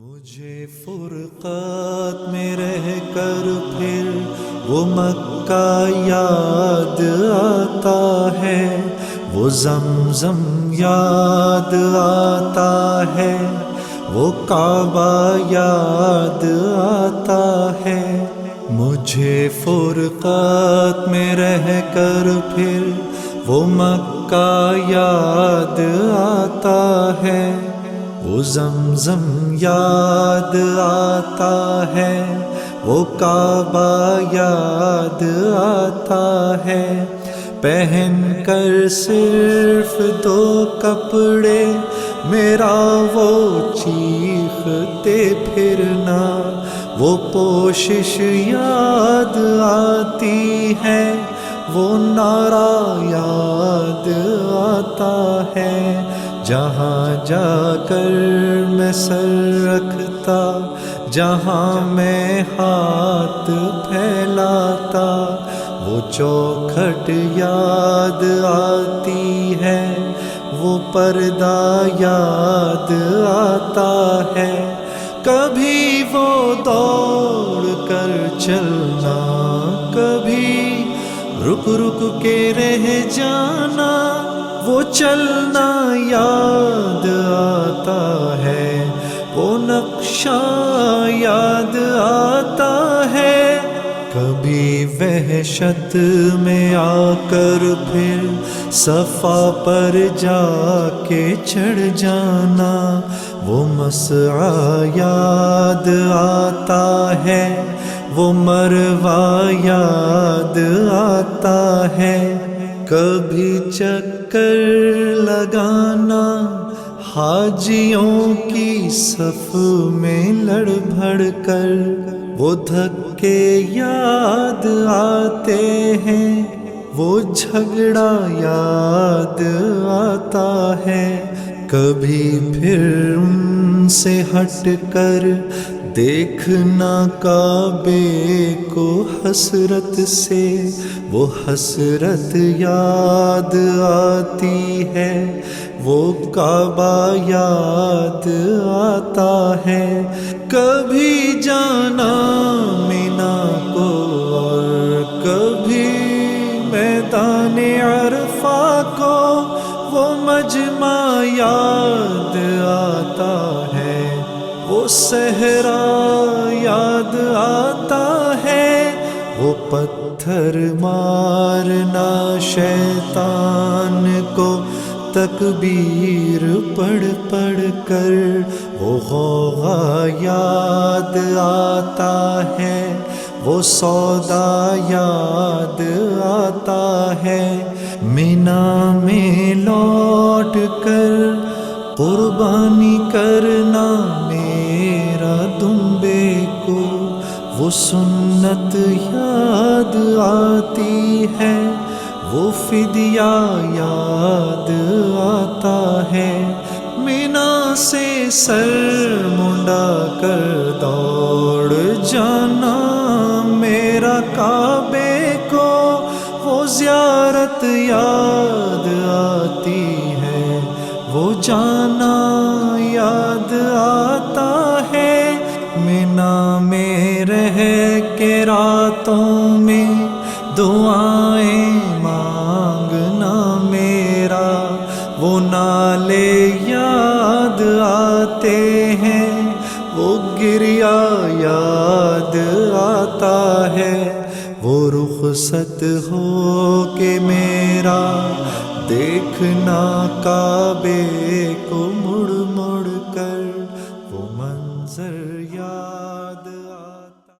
مجھے فرقات میں رہ کر پھر وہ مکہ یاد آتا ہے، وہ زمزم یاد آتا ہے، وہ کعبہ یاد آتا ہے۔ مجھے فرقات میں رہ کر پھر وہ مکہ یاد آتا ہے، وہ زمزم یاد آتا ہے، وہ کعبہ یاد آتا ہے۔ پہن کر صرف دو کپڑے میرا وہ چیختے پھرنا، وہ پوشش یاد آتی ہے، وہ نعرہ یاد آتا ہے۔ جہاں جا کر میں سر رکھتا، جہاں میں ہاتھ پھیلاتا، وہ چوکھٹ یاد آتی ہے، وہ پردہ یاد آتا ہے۔ کبھی وہ دوڑ کر چلنا، کبھی رک رک کے رہ جانا، وہ چلنا یاد آتا ہے، وہ نقشہ یاد آتا ہے۔ کبھی وحشت میں آ کر پھر صفا پر جا کے چڑھ جانا، وہ مسعی یاد آتا ہے، وہ مروہ یاد آتا ہے۔ کبھی چکر لگانا حاجیوں کی صف میں لڑ بھڑ کر، وہ دھکے یاد آتے ہیں، وہ جھگڑا یاد آتا ہے۔ کبھی پھر ان سے ہٹ کر دیکھنا کعبے کو حسرت سے، وہ حسرت یاد آتی ہے، وہ کعبہ یاد آتا ہے۔ کبھی جانا مینا کو اور کبھی میدان عرفہ کو، وہ مجمع یاد آتا ہے، وہ صحرا یاد آتا ہے، وہ پتھر مارنا شیطان کو تکبیر پڑھ پڑھ کر، وہ غوغا یاد آتا ہے، وہ سودا یاد آتا ہے۔ مینا میں لوٹ کر قربانی کرنا میرا دمبے کو، وہ سنت یاد آتی ہے، وہ فدیہ یاد آتا ہے۔ مینا سے سر منڈا کر دوڑ جانا میرا کعبے کو، وہ زیارت یاد آتی ہے، وہ جانا یاد آتا ہے۔ مینا میں رہ کے راتوں میں دعائیں مانگنا میرا، وہ نالے یاد آتے ہیں، وہ گریا یاد آتا ہے۔ وہ رخصت ہو کے میرا دیکھنا کعبے کو مڑ مڑ کر، وہ منظر